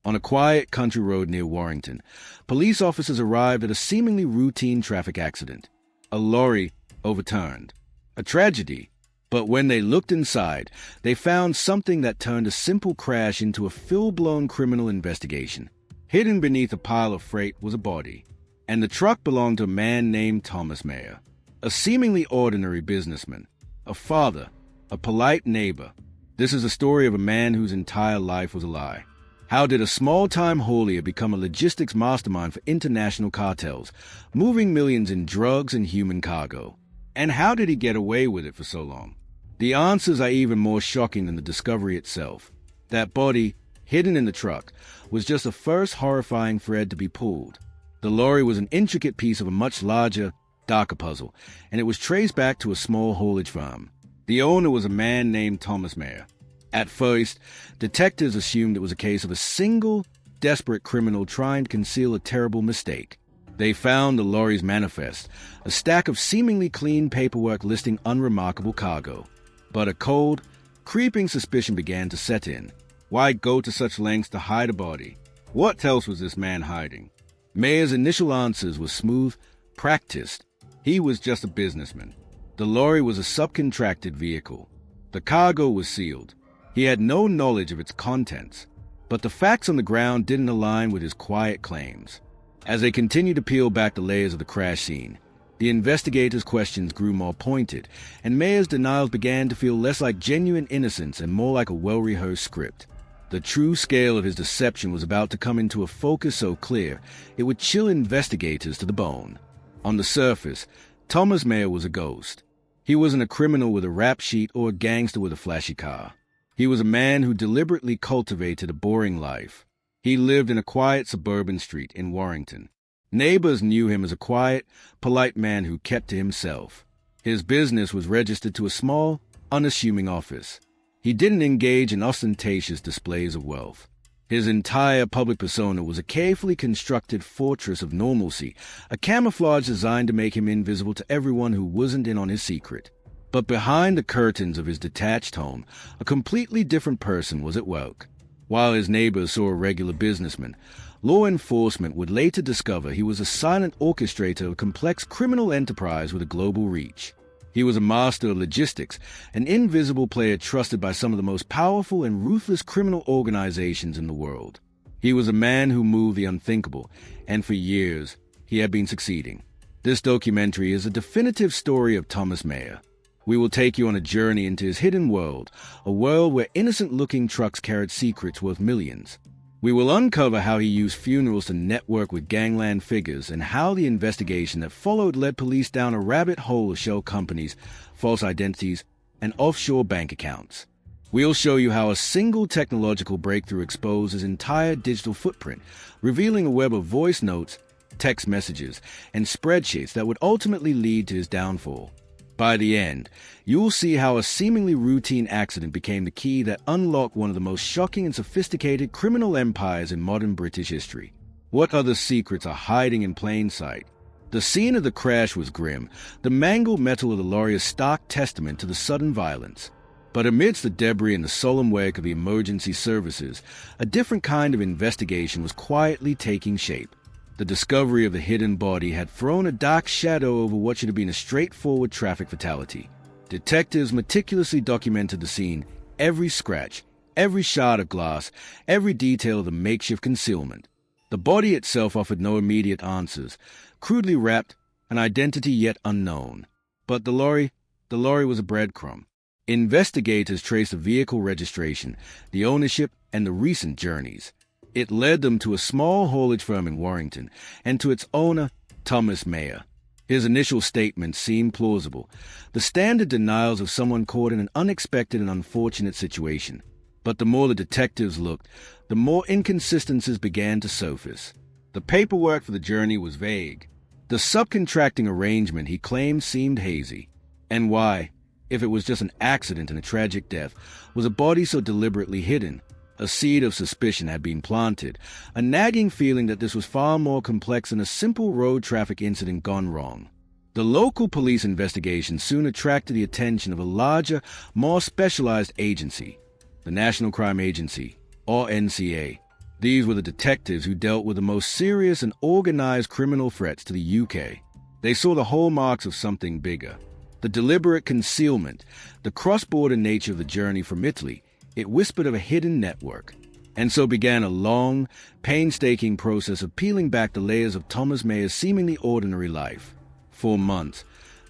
On a quiet country road near Warrington, police officers arrived at a seemingly routine traffic accident. A lorry overturned. A tragedy. But when they looked inside, they found something that turned a simple crash into a full-blown criminal investigation. Hidden beneath a pile of freight was a body, and the truck belonged to a man named Thomas Maher, a seemingly ordinary businessman, a father, a polite neighbor. This is a story of a man whose entire life was a lie. How did a small-time haulier become a logistics mastermind for international cartels, moving millions in drugs and human cargo? And how did he get away with it for so long? The answers are even more shocking than the discovery itself. That body, hidden in the truck, was just the first horrifying thread to be pulled. The lorry was an intricate piece of a much larger, darker puzzle, and it was traced back to a small haulage firm. The owner was a man named Thomas Maher. At first, detectives assumed it was a case of a single, desperate criminal trying to conceal a terrible mistake. They found the lorry's manifest, a stack of seemingly clean paperwork listing unremarkable cargo. But a cold, creeping suspicion began to set in. Why go to such lengths to hide a body? What else was this man hiding? Maher's initial answers were smooth, practiced. He was just a businessman. The lorry was a subcontracted vehicle. The cargo was sealed. He had no knowledge of its contents, but the facts on the ground didn't align with his quiet claims. As they continued to peel back the layers of the crash scene, the investigators' questions grew more pointed, and Maher's denials began to feel less like genuine innocence and more like a well-rehearsed script. The true scale of his deception was about to come into a focus so clear it would chill investigators to the bone. On the surface, Thomas Maher was a ghost. He wasn't a criminal with a rap sheet or a gangster with a flashy car. He was a man who deliberately cultivated a boring life. He lived in a quiet suburban street in Warrington. Neighbors knew him as a quiet, polite man who kept to himself. His business was registered to a small, unassuming office. He didn't engage in ostentatious displays of wealth. His entire public persona was a carefully constructed fortress of normalcy, a camouflage designed to make him invisible to everyone who wasn't in on his secret. But behind the curtains of his detached home, a completely different person was at work. While his neighbors saw a regular businessman, law enforcement would later discover he was a silent orchestrator of a complex criminal enterprise with a global reach. He was a master of logistics, an invisible player trusted by some of the most powerful and ruthless criminal organizations in the world. He was a man who moved the unthinkable, and for years, he had been succeeding. This documentary is a definitive story of Thomas Maher. We will take you on a journey into his hidden world, a world where innocent-looking trucks carried secrets worth millions. We will uncover how he used funerals to network with gangland figures and how the investigation that followed led police down a rabbit hole of shell companies, false identities, and offshore bank accounts. We'll show you how a single technological breakthrough exposed his entire digital footprint, revealing a web of voice notes, text messages, and spreadsheets that would ultimately lead to his downfall. By the end, you'll see how a seemingly routine accident became the key that unlocked one of the most shocking and sophisticated criminal empires in modern British history. What other secrets are hiding in plain sight? The scene of the crash was grim, the mangled metal of the lorry a stark testament to the sudden violence. But amidst the debris and the solemn wake of the emergency services, a different kind of investigation was quietly taking shape. The discovery of the hidden body had thrown a dark shadow over what should have been a straightforward traffic fatality. Detectives meticulously documented the scene, every scratch, every shard of glass, every detail of the makeshift concealment. The body itself offered no immediate answers, crudely wrapped, an identity yet unknown. But the lorry was a breadcrumb. Investigators traced the vehicle registration, the ownership, and the recent journeys. It led them to a small haulage firm in Warrington, and to its owner, Thomas Maher. His initial statements seemed plausible, the standard denials of someone caught in an unexpected and unfortunate situation. But the more the detectives looked, the more inconsistencies began to surface. The paperwork for the journey was vague. The subcontracting arrangement he claimed seemed hazy. And why, if it was just an accident and a tragic death, was a body so deliberately hidden? A seed of suspicion had been planted, a nagging feeling that this was far more complex than a simple road traffic incident gone wrong. The local police investigation soon attracted the attention of a larger, more specialized agency, the National Crime Agency, or NCA. These were the detectives who dealt with the most serious and organized criminal threats to the UK. They saw the hallmarks of something bigger. The deliberate concealment, the cross-border nature of the journey from Italy, it whispered of a hidden network. And so began a long, painstaking process of peeling back the layers of Thomas Maher's seemingly ordinary life. For months,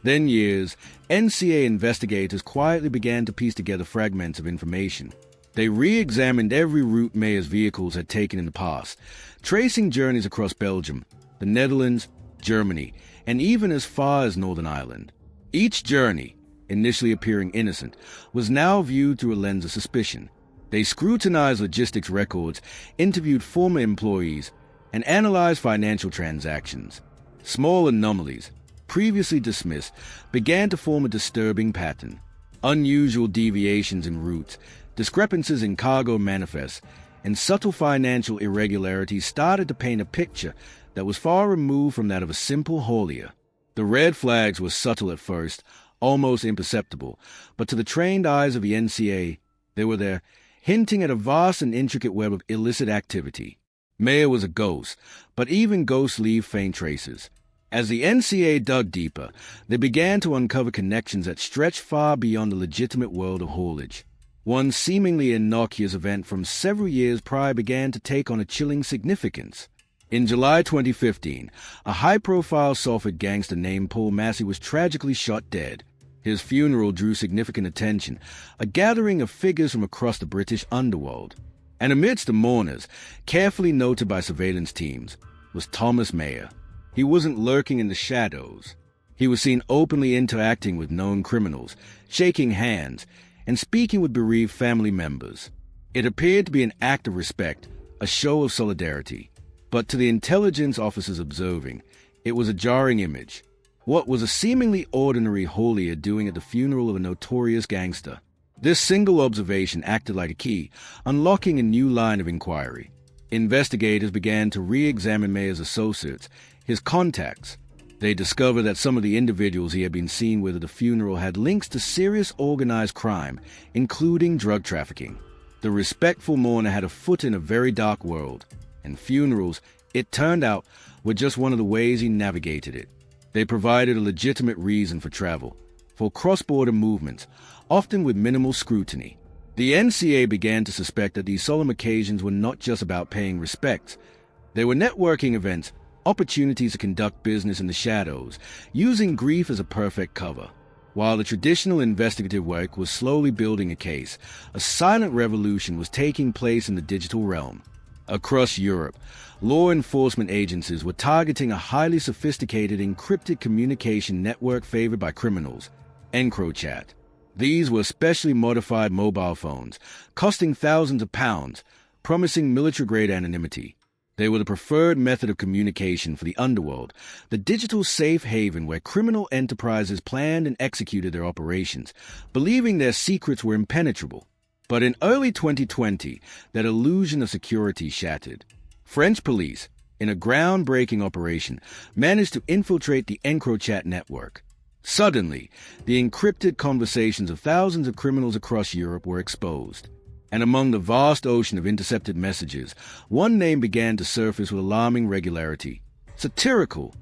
then years, NCA investigators quietly began to piece together fragments of information. They re-examined every route Maher's vehicles had taken in the past, tracing journeys across Belgium, the Netherlands, Germany, and even as far as Northern Ireland. Each journey, initially appearing innocent, was now viewed through a lens of suspicion. They scrutinized logistics records, interviewed former employees, and analyzed financial transactions. Small anomalies, previously dismissed, began to form a disturbing pattern. Unusual deviations in routes, discrepancies in cargo manifests, and subtle financial irregularities started to paint a picture that was far removed from that of a simple haulier. The red flags were subtle at first, almost imperceptible, but to the trained eyes of the NCA, they were there, hinting at a vast and intricate web of illicit activity. Maher was a ghost, but even ghosts leave faint traces. As the NCA dug deeper, they began to uncover connections that stretched far beyond the legitimate world of haulage. One seemingly innocuous event from several years prior began to take on a chilling significance. In July 2015, a high-profile Salford gangster named Paul Massey was tragically shot dead. His funeral drew significant attention, a gathering of figures from across the British underworld. And amidst the mourners, carefully noted by surveillance teams, was Thomas Maher. He wasn't lurking in the shadows. He was seen openly interacting with known criminals, shaking hands, and speaking with bereaved family members. It appeared to be an act of respect, a show of solidarity. But to the intelligence officers observing, it was a jarring image. What was a seemingly ordinary haulier doing at the funeral of a notorious gangster? This single observation acted like a key, unlocking a new line of inquiry. Investigators began to re-examine Maher's associates, his contacts. They discovered that some of the individuals he had been seen with at the funeral had links to serious organized crime, including drug trafficking. The respectful mourner had a foot in a very dark world, and funerals, it turned out, were just one of the ways he navigated it. They provided a legitimate reason for travel, for cross-border movements, often with minimal scrutiny. The NCA began to suspect that these solemn occasions were not just about paying respects. They were networking events, opportunities to conduct business in the shadows, using grief as a perfect cover. While the traditional investigative work was slowly building a case, a silent revolution was taking place in the digital realm. Across Europe, law enforcement agencies were targeting a highly sophisticated encrypted communication network favored by criminals, encrypted. These were specially modified mobile phones, costing thousands of pounds, promising military-grade anonymity. They were the preferred method of communication for the underworld, the digital safe haven where criminal enterprises planned and executed their operations, believing their secrets were impenetrable. But in early 2020, that illusion of security shattered. French police, in a groundbreaking operation, managed to infiltrate the EncroChat network. Suddenly, the encrypted conversations of thousands of criminals across Europe were exposed. And among the vast ocean of intercepted messages, one name began to surface with alarming regularity. Satirical,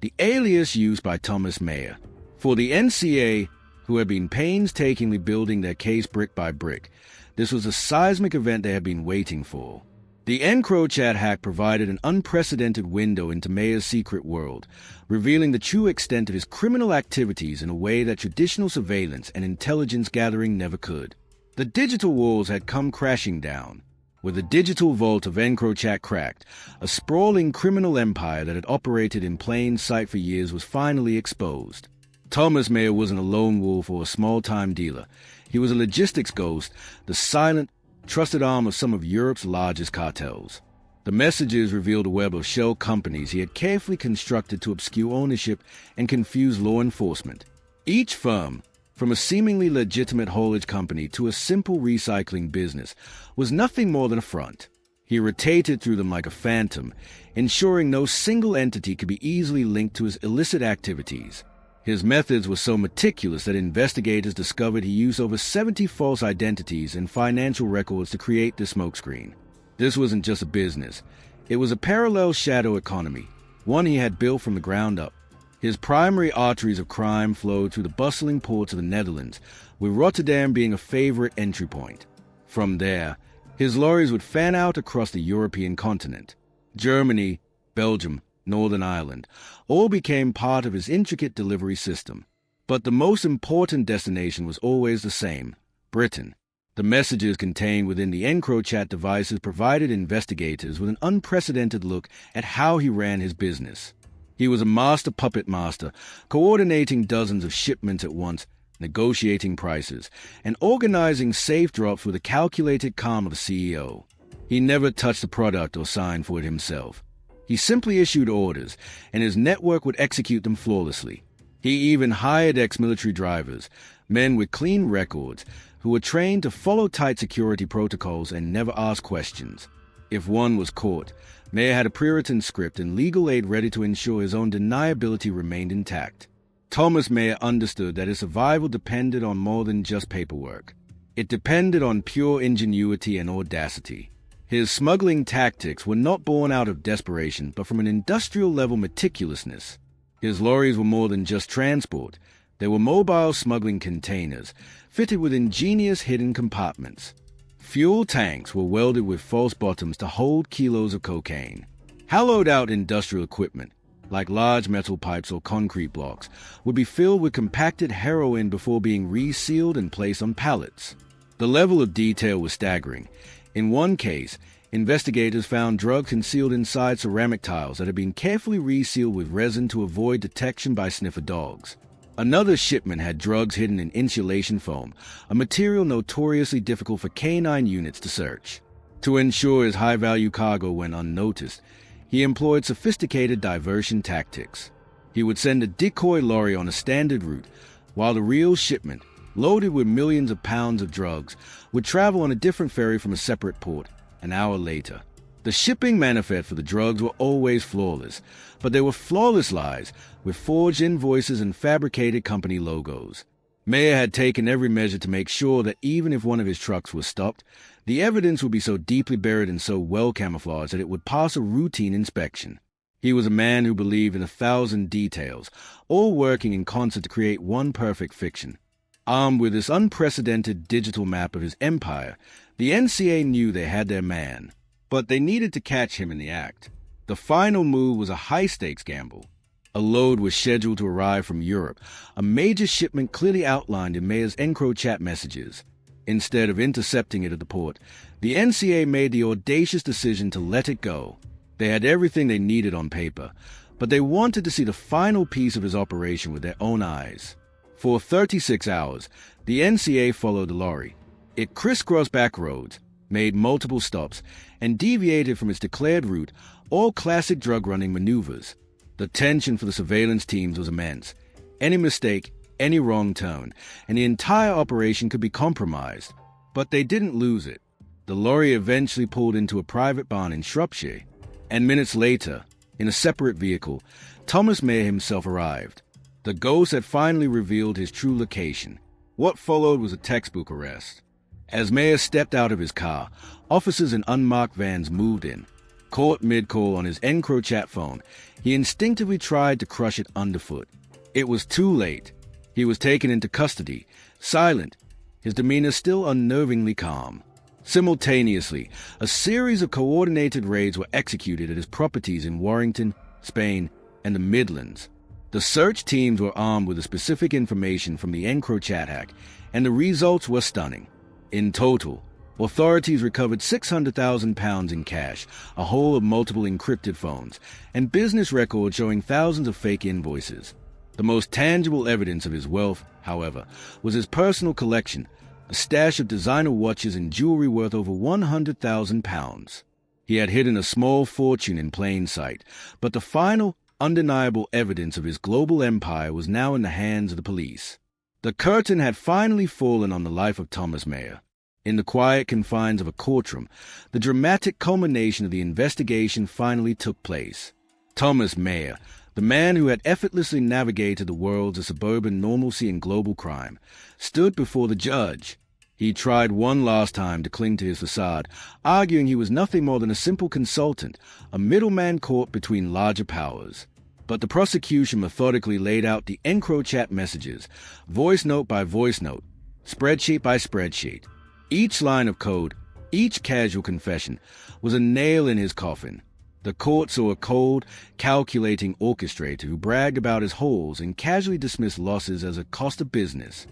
the alias used by Thomas Maher. For the NCA, who had been painstakingly building their case brick by brick, this was a seismic event they had been waiting for. The EncroChat hack provided an unprecedented window into Maher's secret world, revealing the true extent of his criminal activities in a way that traditional surveillance and intelligence gathering never could. The digital walls had come crashing down. With the digital vault of EncroChat cracked, a sprawling criminal empire that had operated in plain sight for years was finally exposed. Thomas Maher wasn't a lone wolf or a small-time dealer. He was a logistics ghost, the silent, trusted arm of some of Europe's largest cartels. The messages revealed a web of shell companies he had carefully constructed to obscure ownership and confuse law enforcement. Each firm, from a seemingly legitimate haulage company to a simple recycling business, was nothing more than a front. He rotated through them like a phantom, ensuring no single entity could be easily linked to his illicit activities. His methods were so meticulous that investigators discovered he used over 70 false identities and financial records to create this smokescreen. This wasn't just a business. It was a parallel shadow economy, one he had built from the ground up. His primary arteries of crime flowed through the bustling ports of the Netherlands, with Rotterdam being a favorite entry point. From there, his lorries would fan out across the European continent. Germany, Belgium, Northern Ireland, all became part of his intricate delivery system. But the most important destination was always the same: Britain. The messages contained within the EncroChat devices provided investigators with an unprecedented look at how he ran his business. He was a master puppet master, coordinating dozens of shipments at once, negotiating prices, and organizing safe drops with the calculated calm of a CEO. He never touched the product or signed for it himself. He simply issued orders, and his network would execute them flawlessly. He even hired ex-military drivers, men with clean records, who were trained to follow tight security protocols and never ask questions. If one was caught, Maher had a Puritan script and legal aid ready to ensure his own deniability remained intact. Thomas Maher understood that his survival depended on more than just paperwork. It depended on pure ingenuity and audacity. His smuggling tactics were not born out of desperation, but from an industrial-level meticulousness. His lorries were more than just transport. They were mobile smuggling containers, fitted with ingenious hidden compartments. Fuel tanks were welded with false bottoms to hold kilos of cocaine. Hollowed-out industrial equipment, like large metal pipes or concrete blocks, would be filled with compacted heroin before being resealed and placed on pallets. The level of detail was staggering. In one case, investigators found drugs concealed inside ceramic tiles that had been carefully resealed with resin to avoid detection by sniffer dogs. Another shipment had drugs hidden in insulation foam, a material notoriously difficult for canine units to search. To ensure his high-value cargo went unnoticed, he employed sophisticated diversion tactics. He would send a decoy lorry on a standard route, while the real shipment, loaded with millions of pounds of drugs, would travel on a different ferry from a separate port an hour later. The shipping manifest for the drugs were always flawless, but they were flawless lies with forged invoices and fabricated company logos. Maher had taken every measure to make sure that even if one of his trucks was stopped, the evidence would be so deeply buried and so well camouflaged that it would pass a routine inspection. He was a man who believed in 1,000 details, all working in concert to create one perfect fiction. Armed with this unprecedented digital map of his empire, the NCA knew they had their man. But they needed to catch him in the act. The final move was a high-stakes gamble. A load was scheduled to arrive from Europe, a major shipment clearly outlined in Maher's EncroChat messages. Instead of intercepting it at the port, the NCA made the audacious decision to let it go. They had everything they needed on paper, but they wanted to see the final piece of his operation with their own eyes. For 36 hours, the NCA followed the lorry. It crisscrossed back roads, made multiple stops, and deviated from its declared route, all classic drug-running maneuvers. The tension for the surveillance teams was immense. Any mistake, any wrong turn, and the entire operation could be compromised. But they didn't lose it. The lorry eventually pulled into a private barn in Shropshire, and minutes later, in a separate vehicle, Thomas Maher himself arrived. The ghost had finally revealed his true location. What followed was a textbook arrest. As Maher stepped out of his car, officers in unmarked vans moved in. Caught mid-call on his EncroChat phone, he instinctively tried to crush it underfoot. It was too late. He was taken into custody, silent, his demeanor still unnervingly calm. Simultaneously, a series of coordinated raids were executed at his properties in Warrington, Spain, and the Midlands. The search teams were armed with the specific information from the EncroChat hack, and the results were stunning. In total, authorities recovered £600,000 in cash, a haul of multiple encrypted phones, and business records showing thousands of fake invoices. The most tangible evidence of his wealth, however, was his personal collection, a stash of designer watches and jewelry worth over £100,000. He had hidden a small fortune in plain sight, but the final, undeniable evidence of his global empire was now in the hands of the police. The curtain had finally fallen on the life of Thomas Maher. In the quiet confines of a courtroom, the dramatic culmination of the investigation finally took place. Thomas Maher, the man who had effortlessly navigated the worlds of suburban normalcy and global crime, stood before the judge. He tried one last time to cling to his facade, arguing he was nothing more than a simple consultant, a middleman caught between larger powers. But the prosecution methodically laid out the EncroChat messages, voice note by voice note, spreadsheet by spreadsheet. Each line of code, each casual confession, was a nail in his coffin. The court saw a cold, calculating orchestrator who bragged about his holes and casually dismissed losses as a cost of business.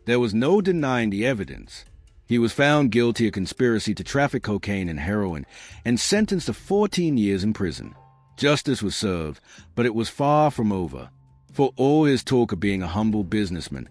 There was no denying the evidence. He was found guilty of conspiracy to traffic cocaine and heroin and sentenced to 14 years in prison. Justice was served, but it was far from over. For all his talk of being a humble businessman,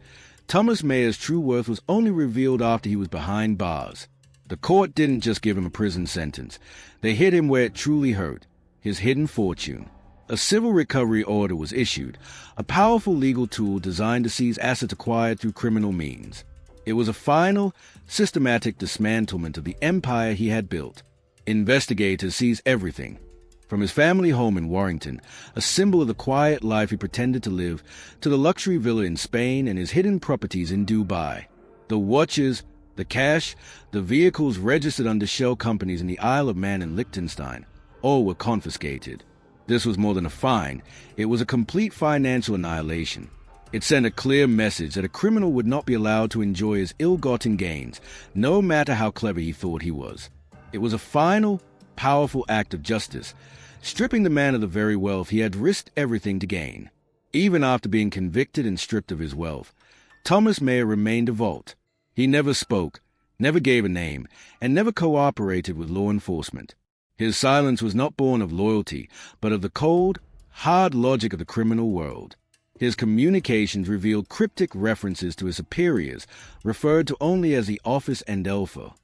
Thomas Maher's true worth was only revealed after he was behind bars. The court didn't just give him a prison sentence. They hit him where it truly hurt, his hidden fortune. A civil recovery order was issued, a powerful legal tool designed to seize assets acquired through criminal means. It was a final, systematic dismantlement of the empire he had built. Investigators seized everything, from his family home in Warrington, a symbol of the quiet life he pretended to live, to the luxury villa in Spain and his hidden properties in Dubai. The watches, the cash, the vehicles registered under shell companies in the Isle of Man and Liechtenstein, all were confiscated. This was more than a fine. It was a complete financial annihilation. It sent a clear message that a criminal would not be allowed to enjoy his ill-gotten gains, no matter how clever he thought he was. It was a final, powerful act of justice, stripping the man of the very wealth he had risked everything to gain. Even after being convicted and stripped of his wealth, Thomas Maher remained a vault. He never spoke, never gave a name, and never cooperated with law enforcement. His silence was not born of loyalty, but of the cold, hard logic of the criminal world. His communications revealed cryptic references to his superiors, referred to only as the Office and Alpha.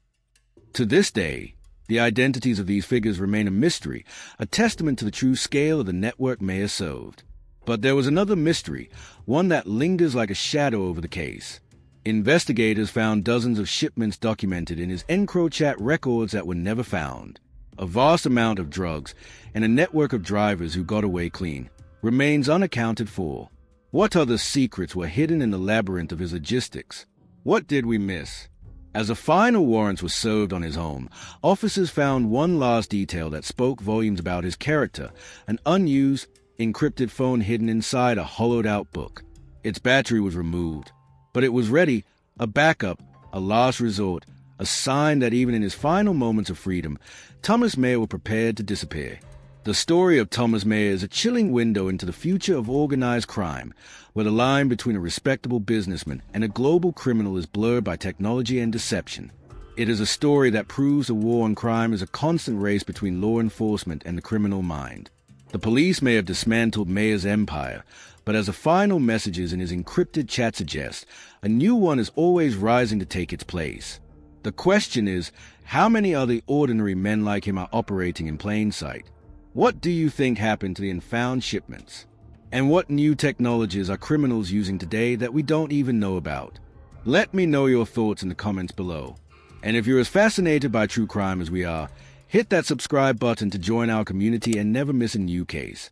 To this day, the identities of these figures remain a mystery, a testament to the true scale of the network Maher served. But there was another mystery, one that lingers like a shadow over the case. Investigators found dozens of shipments documented in his EncroChat records that were never found. A vast amount of drugs, and a network of drivers who got away clean, remains unaccounted for. What other secrets were hidden in the labyrinth of his logistics? What did we miss? As the final warrants were served on his home, officers found one last detail that spoke volumes about his character, an unused, encrypted phone hidden inside a hollowed-out book. Its battery was removed, but it was ready, a backup, a last resort, a sign that even in his final moments of freedom, Thomas Maher was prepared to disappear. The story of Thomas Maher is a chilling window into the future of organized crime, where the line between a respectable businessman and a global criminal is blurred by technology and deception. It is a story that proves the war on crime is a constant race between law enforcement and the criminal mind. The police may have dismantled Maher's empire, but as the final messages in his encrypted chat suggest, a new one is always rising to take its place. The question is, how many other ordinary men like him are operating in plain sight? What do you think happened to the unfound shipments? And what new technologies are criminals using today that we don't even know about? Let me know your thoughts in the comments below. And if you're as fascinated by true crime as we are, hit that subscribe button to join our community and never miss a new case.